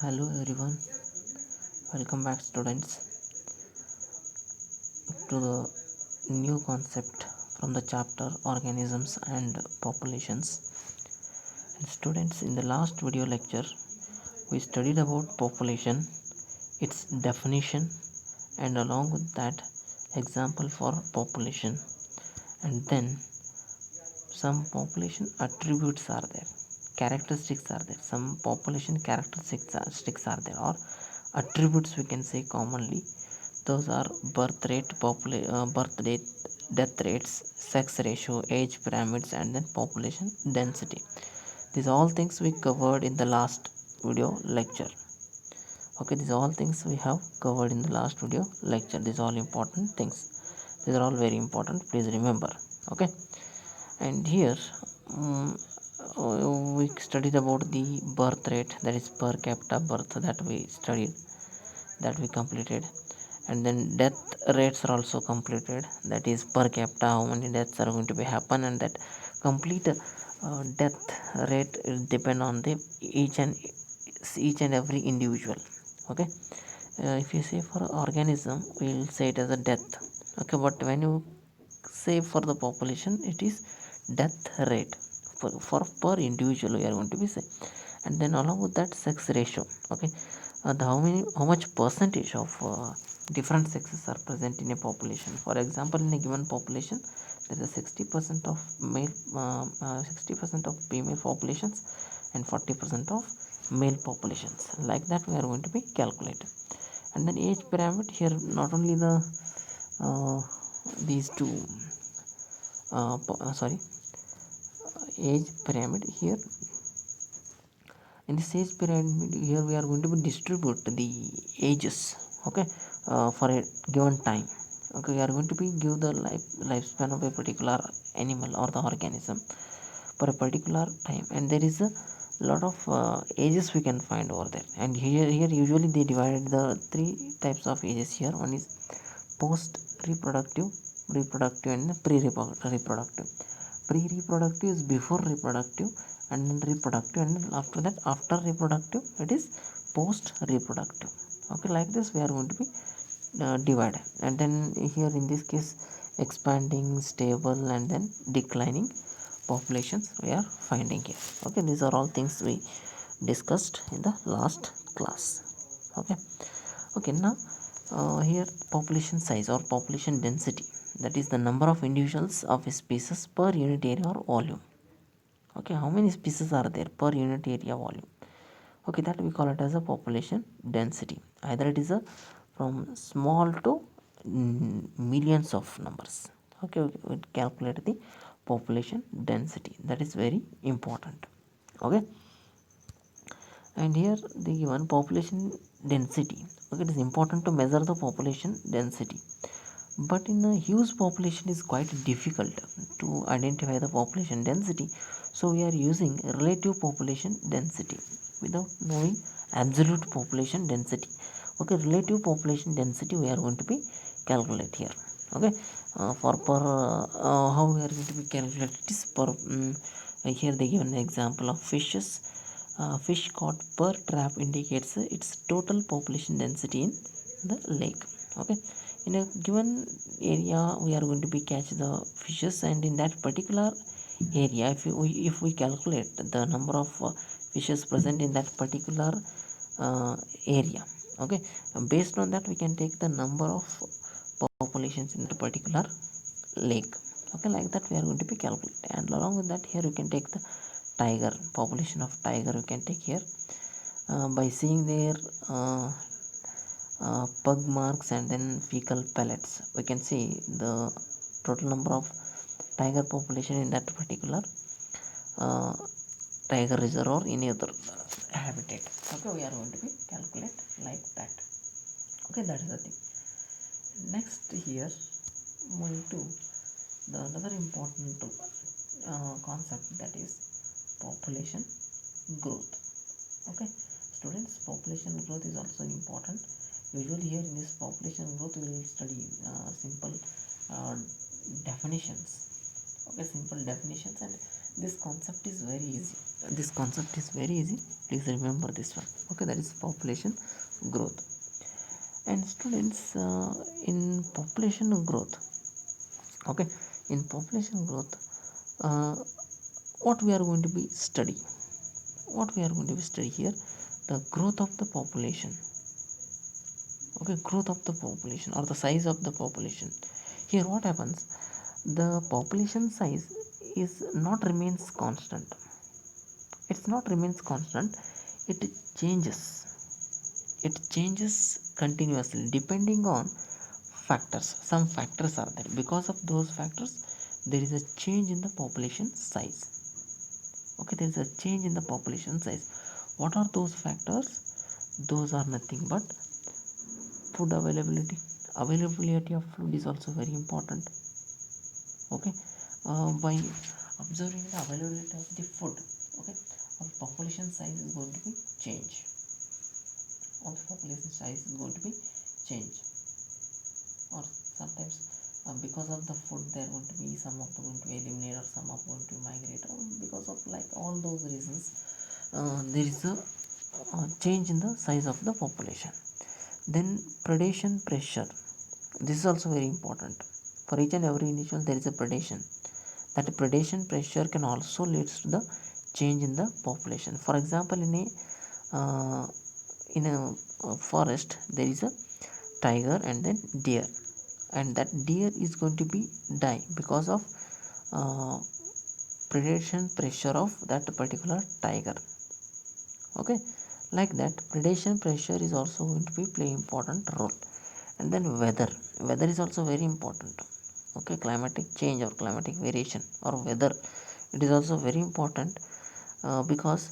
Hello everyone, welcome back students to the new concept from the chapter Organisms and Populations. And students, in the last video lecture we studied about population, its definition, and along with that example for population, and then some population attributes are there, characteristics are there, some population characteristics are there, or attributes we can say commonly. Those are birth rate, death rates, sex ratio, age pyramids, and then population density. These all things we covered in the last video lecture. Okay, these all things we have covered in the last video lecture. These all important things. These are all very important. Please remember. Okay, and here we studied about the birth rate, that is per capita birth, that we studied, that we completed. And then death rates are also completed, that is per capita how many deaths are going to be happen, and that complete death rate will depend on the each and every individual. Okay, if you say for organism we will say it as a death. Okay, but when you say for the population it is death rate for per individual we are going to be say. And then along with that sex ratio. Okay, how much percentage of different sexes are present in a population. For example, in a given population there is a 60% of male 60% of female populations and 40% of male populations. Like that we are going to be calculated. And then age pyramid, here not only the uh, these two sorry, age pyramid. Here in this age pyramid, here we are going to be distribute the ages. Okay, for a given time. Okay, we are going to be give the lifespan of a particular animal or the organism for a particular time, and there is a lot of ages we can find over there. And here usually they divided the three types of ages. Here one is post reproductive, reproductive, and pre-reproductive. Pre-reproductive is before reproductive, and then reproductive, and then after that, after reproductive, it is post reproductive. Okay, like this we are going to be divided. And then here in this case expanding, stable, and then declining populations we are finding here. Okay, these are all things we discussed in the last class. Okay, okay, now here population size or population density, that is the number of individuals of a species per unit area or volume. Okay, how many species are there per unit area volume. Okay, that we call it as a population density. Either it is a from small to millions of numbers. Okay, we calculate the population density, that is very important. Okay, and here the given population density. Okay, it is important to measure the population density, but in a huge population is quite difficult to identify the population density. So we are using relative population density without knowing absolute population density. Okay, relative population density we are going to be calculate here. Okay, for per how we are going to be calculate it is per here they give an example of fishes. Fish caught per trap indicates its total population density in the lake. Okay, in a given area we are going to be catch the fishes, and in that particular area if we calculate the number of fishes present in that particular area. Okay, based on that we can take the number of populations in the particular lake. Okay, like that we are going to be calculated. And along with that, here you can take the tiger population of tiger. You can take here by seeing their pug marks and then fecal pellets. We can see the total number of tiger population in that particular uh, tiger reserve or any other habitat. Okay, we are going to be calculate like that. Okay, that is the thing. Next here, moving to the another important concept, that is population growth. Okay, students, population growth is also important. Usually here in this population growth we will study simple uh, definitions. Okay, simple definitions, and This concept is very easy. This concept is very easy. Please remember this one. Okay, that is population growth. And students, in population growth, okay, in population growth, uh, what we are going to be study? What we are going to be study here? The growth of the population. Okay, growth of the population or the size of the population. Here, what happens? The population size is not remains constant. It's not remains constant. It changes. It changes continuously depending on factors. Some factors are there. Because of those factors, there is a change in the population size. Okay, there is a change in the population size. What are those factors? Those are nothing but food availability. Availability of food is also very important. Okay, by observing the availability of the food, okay, our population size is going to be change. Our population size is going to be change. Or sometimes because of the food, there going to be some of them going to be eliminated, or some of going to migrate, or because of like all those reasons, there is a change in the size of the population. Then predation pressure, this is also very important. For each and every individual there is a predation. That predation pressure can also leads to the change in the population. For example, in a forest there is a tiger and then deer, and that deer is going to be die because of uh, predation pressure of that particular tiger. Okay, like that predation pressure is also going to be play important role. And then weather is also very important. Okay, climatic change or climatic variation or weather, it is also very important, because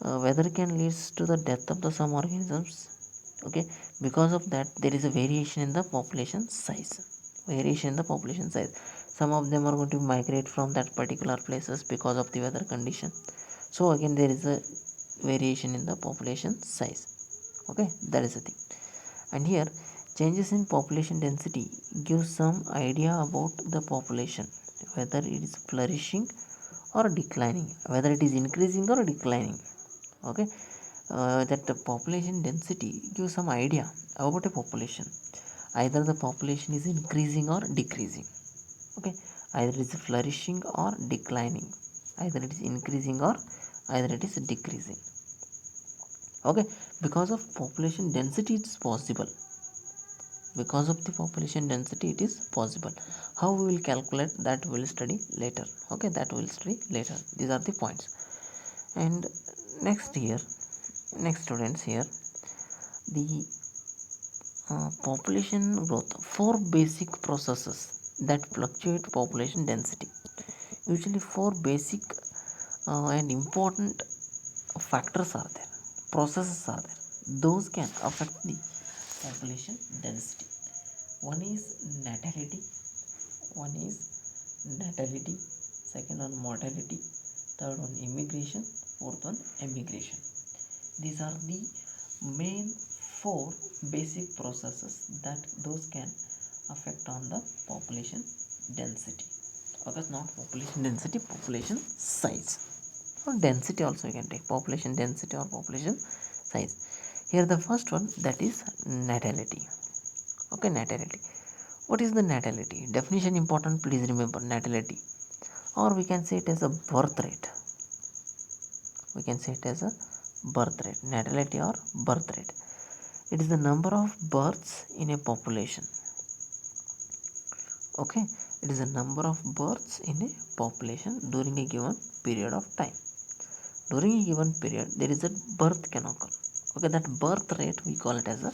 weather can leads to the death of the some organisms. Okay, because of that there is a variation in the population size. Variation in the population size, some of them are going to migrate from that particular places because of the weather condition. So again there is a variation in the population size. Okay, that is the thing. And here changes in population density gives some idea about the population, whether it is flourishing or declining, whether it is increasing or declining. Okay, that the population density gives some idea about a population, either the population is increasing or decreasing. Okay, either it is flourishing or declining, either it is increasing or either it is decreasing. Okay, because of population density it is possible. Because of the population density it is possible. How we will calculate that we will study later. Okay, that we will study later. These are the points. And next here, next students, here the population growth, four basic processes that fluctuate population density. Usually four basic and important factors are there, processes are there, those can affect the population density. One is natality, one is natality, second one mortality, third one immigration, fourth one emigration. These are the main four basic processes that those can affect on the population density. Okay, not population density, population size, or density also you can take, population density or population size. Here the first one, that is natality. Okay, natality. What is the natality? Definition important, please remember. Natality, or we can say it as a birth rate. We can say it as a birth rate. Natality or birth rate. It is the number of births in a population. Okay, it is the number of births in a population during a given period of time. During a given period, there is a birth can occur. Okay, that birth rate we call it as a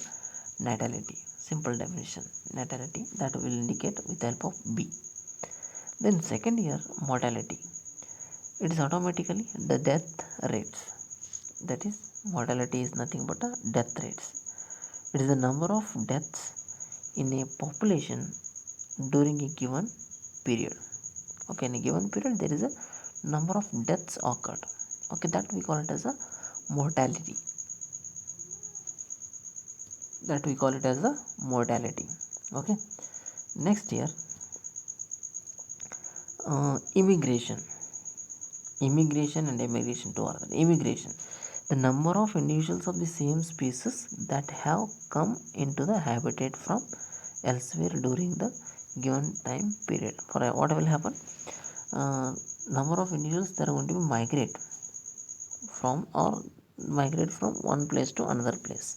natality. Simple definition, natality, that will indicate with the help of B. Then second here, mortality. It is automatically the death rates. That is, mortality is nothing but a death rates. It is the number of deaths in a population during a given period. Okay, in a given period there is a number of deaths occurred. Okay, that we call it as a mortality. That we call it as a mortality. Okay, next here, immigration. Immigration and emigration to other. Immigration, the number of individuals of the same species that have come into the habitat from elsewhere during the given time period. For what will happen, number of individuals that are going to be migrate from one place to another place.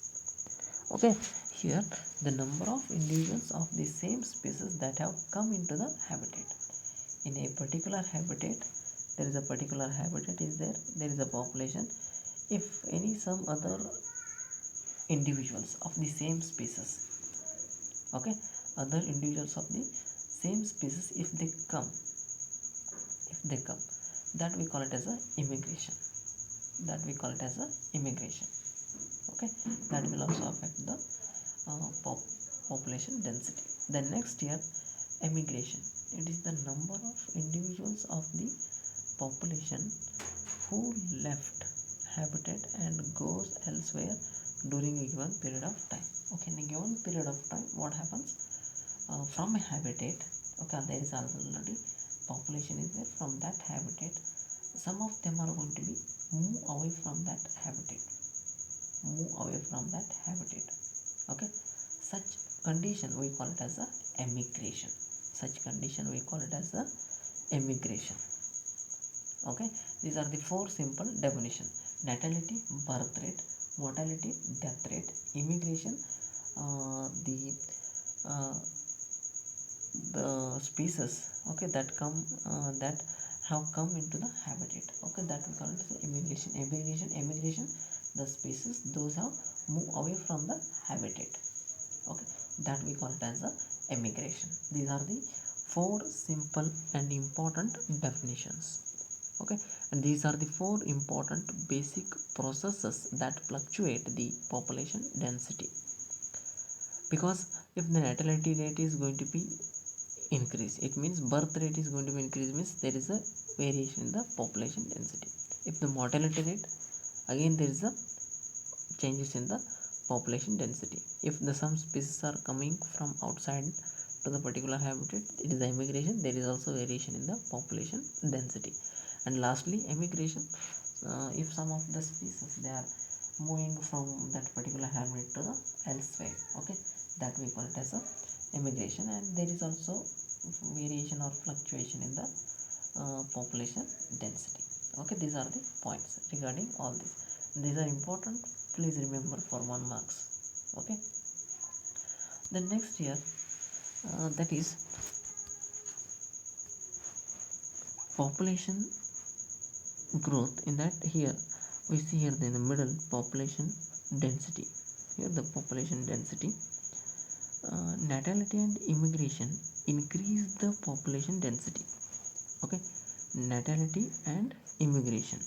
Okay, here the number of individuals of the same species that have come into the habitat. In a particular habitat, there is a particular habitat is there is a population. If some other individuals of the same species, okay, other individuals of the same species, if they come, that we call it as a immigration. Okay, that will also affect the population density. The next year, emigration, it is the number of individuals of the population who left habitat and goes elsewhere during a given period of time. Okay, in a given period of time, what happens, from a habitat, okay, there is already population is there. From that habitat, some of them are going to be move away from that habitat. Okay, such condition we call it as a emigration. Okay, these are the four simple definition: natality, birth rate; mortality, death rate; immigration, uh, the species, okay, that have come into the habitat. Okay, that we call it as immigration, the species those have moved away from the habitat. Okay, that we call it as a emigration. These are the four simple and important definitions. Okay, and these are the four important basic processes that fluctuate the population density. Because if the natality rate is going to be increase, it means birth rate is going to be increase, means there is a variation in the population density. If the mortality rate, again there is a changes in the population density. If the some species are coming from outside to the particular habitat, it is the immigration, there is also variation in the population density. And lastly, emigration, if some of the species they are moving from that particular habitat to the elsewhere, okay, that we call it as a emigration. And there is also variation or fluctuation in the population density. Okay, these are the points regarding all this. These are important, please remember for 1 marks. Okay, the next year, that is population growth. In that, here we see here in the middle, population density. Here the population density, natality and immigration increase the population density. Okay, natality and immigration,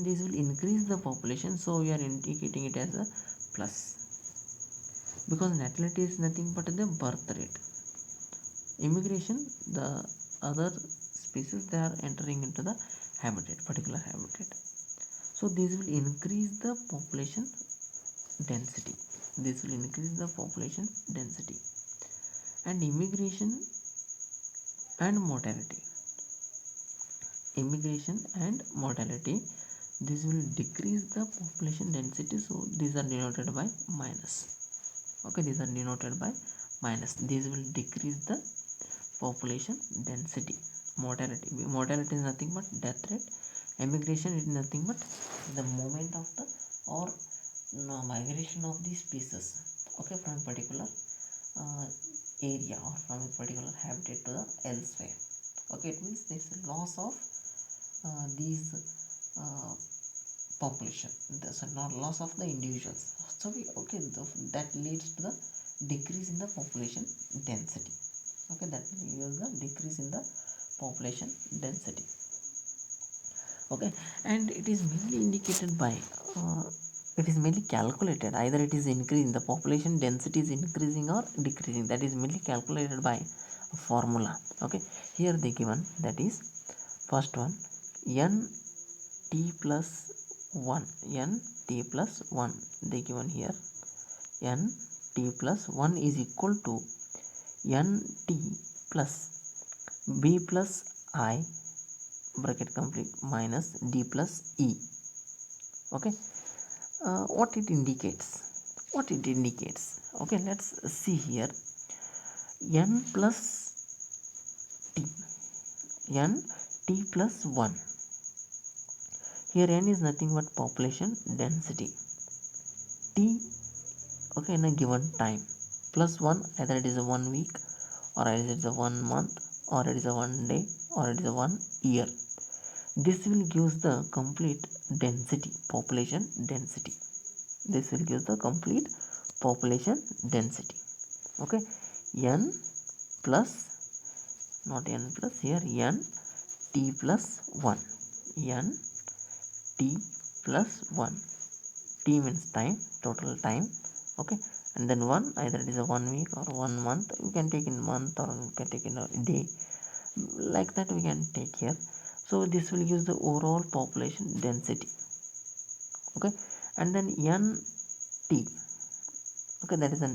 this will increase the population, so we are indicating it as a plus, because natality is nothing but the birth rate. Immigration, the other species they are entering into the particular habitat, so this will increase the population density. And immigration and mortality, this will decrease the population density, so these are denoted by minus. Okay, these will decrease the population density. Mortality is nothing but death rate. Immigration is nothing but the movement of the or migration of the species, okay, from a particular area or from a particular habitat to the elsewhere. Okay, it means there is a loss of these population. There's a not loss of the individuals. So that leads to the decrease in the population density. Okay, that leads the decrease in the population density. Okay, and it is mainly indicated by it is mainly calculated, either it is increasing, the population density is increasing or decreasing, that is mainly calculated by a formula. Okay, here they given, that is first one, n t plus 1 they given here, n t plus 1 is equal to n t plus b plus I bracket complete minus d plus e. Okay, what it indicates, okay, let's see here. N plus t, n t plus 1. Here n is nothing but population density. T, okay, in a given time, plus 1, either it is a 1 week, or it is a 1 month, or it is a 1 day, or it is a 1 year. This will give the complete density, population density. This will give the complete population density. Okay, n plus, not n plus, here n t plus 1, n t plus 1. T means time, total time. Okay, and then 1, either it is a 1 week or 1 month. We can take in month, or we can take in a day, like that we can take here. So this will give the overall population density. Okay, and then n t, okay, that is a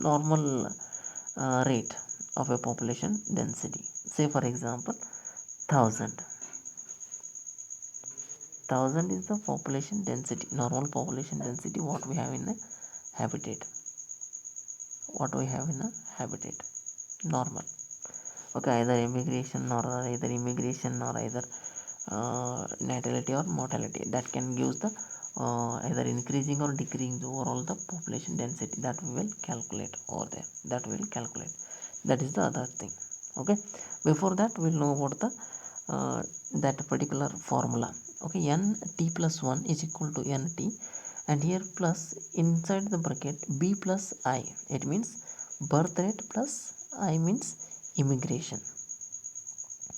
normal rate of a population density. Say for example 1000 is the population density, normal population density, what we have in a habitat, normal. Okay, either immigration or either natality or mortality, that can give the either increasing or decreasing the overall the population density, that we will calculate over there, that is the other thing. Okay, before that we'll know about the that particular formula. Okay, n t plus 1 is equal to n t, and here plus inside the bracket b plus I, it means birth rate, plus I means immigration.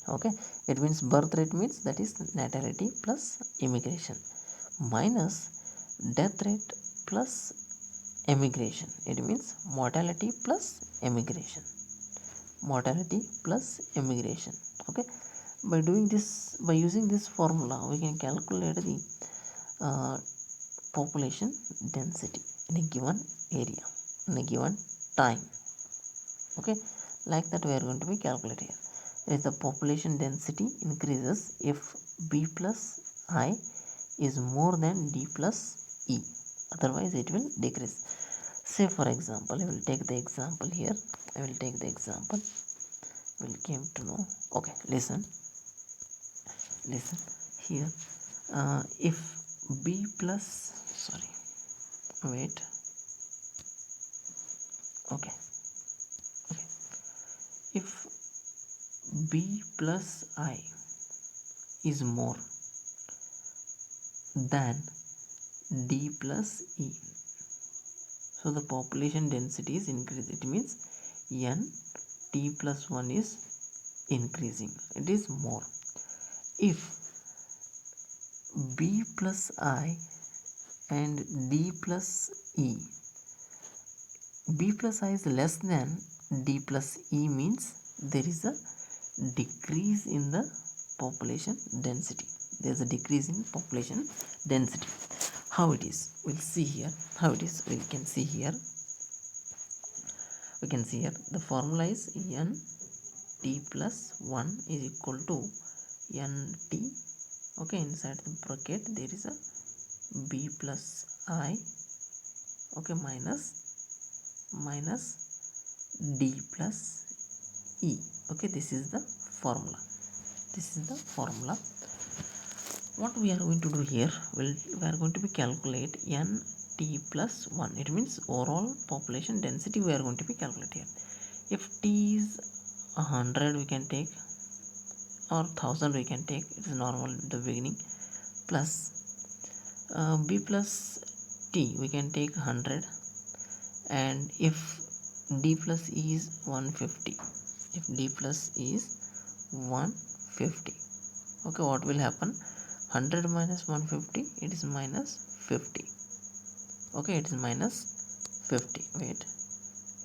Okay, it means birth rate means that is natality plus immigration, minus death rate plus immigration, it means mortality plus immigration. Okay, by doing this, by using this formula, we can calculate the uh, population density in a given area, in a given time. Okay, like that we are going to be calculating here. If the population density increases if b plus I is more than d plus e, otherwise it will decrease. Say for example, I will take the example here, will came to know. Okay, listen here. If b plus, sorry, wait, okay, if b plus I is more than d plus e, so the population density is increased, it means n t plus 1 is increasing, it is more. If b plus I and d plus e, b plus I is less than d plus e, means there is a decrease in the population density, there is a decrease in population density. How it is, we'll see here how it is. We can see here the formula is n t plus 1 is equal to n t. Okay, inside the bracket there is a b plus I, okay, minus d plus e. Okay, this is the formula. What we are going to do here, we are going to be calculate n t plus 1, it means overall population density we are going to be calculate here. If t is 100, we can take, or 1000 we can take, it is normal at the beginning, plus b plus t we can take 100, and if d plus e is 150, if d plus e is 150, okay, what will happen, 100 minus 150, it is minus 50. Okay, it is minus 50, wait,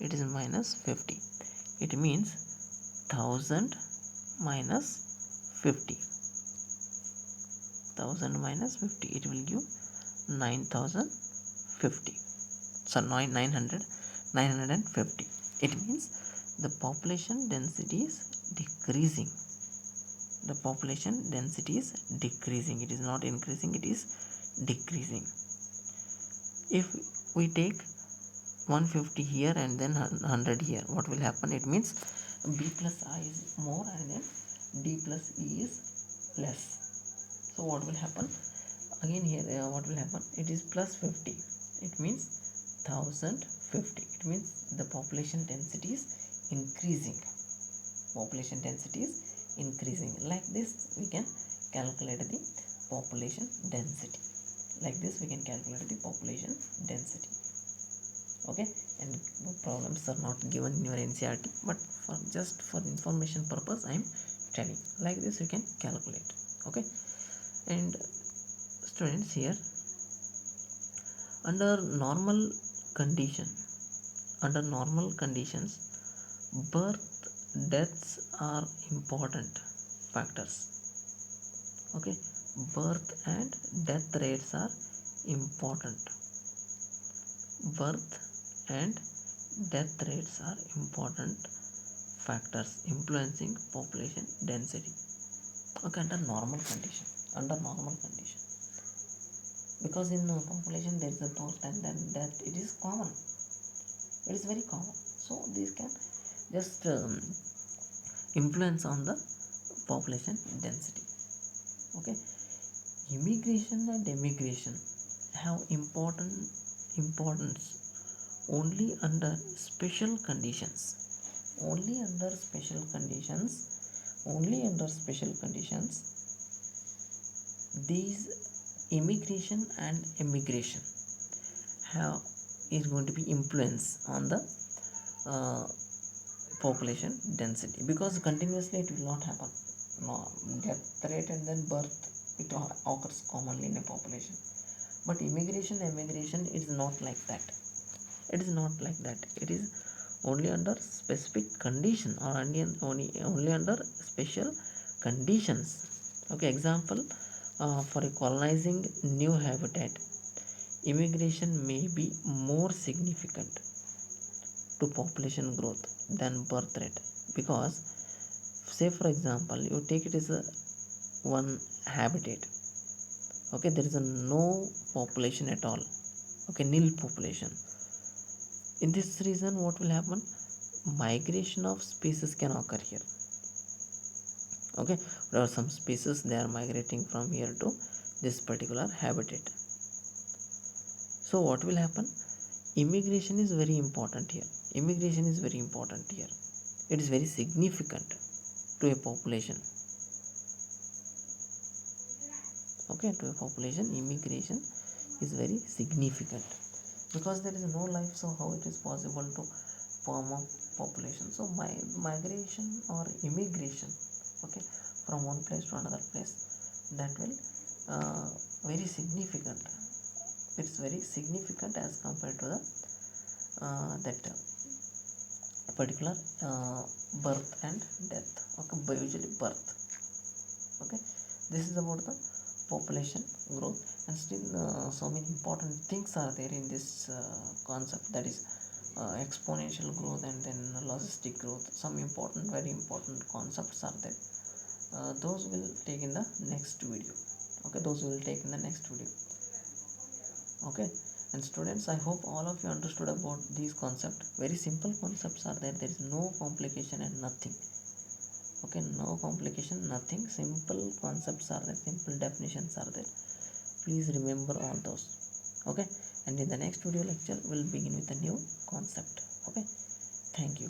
it is minus 50, it means 1000 minus 50, 1000 minus 50, it will give 9050, so 950. It means the population density is decreasing. The population density is decreasing. It is not increasing, it is decreasing. If we take 150 here and then 100 here, what will happen? It means b plus I is more and then d plus e is less. So what will happen? Again here what will happen? It is plus 50. It means 1050. It means the population density is increasing. Population density is increasing. Like this we can calculate the population density. Like this we can calculate the population density. Okay, and problems are not given in your NCERT, but for just for information purpose I am telling. Like this you can calculate. Okay, and students, here under normal condition, under normal conditions, birth deaths are important factors. Okay, birth and death rates are important. Birth and death rates are important factors influencing population density. Okay, under normal condition, under normal condition, because in population there is a birth and then death. It is common, it is very common. So these can just influence on the population density. Okay, immigration and emigration have importance only under special conditions. Only under special conditions. Only under special conditions these immigration and emigration have is going to be influence on the uh, population density, because continuously it will not happen. No, death rate and then birth, it occurs commonly in a population. But immigration emigration is not like that. It is not like that. It is only under specific condition, or only under special conditions. Okay, example, for colonizing new habitat, immigration may be more significant to population growth than birth rate. Because say for example you take it as a one habitat. Okay, there is a no population at all. Okay, nil population. In this reason what will happen? Migration of species can occur here. Okay, there are some species, they are migrating from here to this particular habitat. So what will happen? Immigration is very important here. Immigration is very important here. It is very significant to a population. Okay, to a population immigration is very significant, because there is no life, so how it is possible to form a population? So migration or immigration, okay, from one place to another place, that will very significant. It's very significant as compared to the that particular birth and death. Okay, but usually birth. Okay, this is about the population growth. And still so many important things are there in this concept, that is exponential growth and then logistic growth. Some important, very important concepts are there. Those will take in the next video. Okay, those will take in the next video. Okay, and students, I hope all of you understood about these concepts. Very simple concepts are there. There is no complication and nothing. Okay, no complication, nothing. Simple concepts are there, simple definitions are there. Please remember all those. Okay, and in the next video lecture we'll begin with a new concept. Okay, thank you.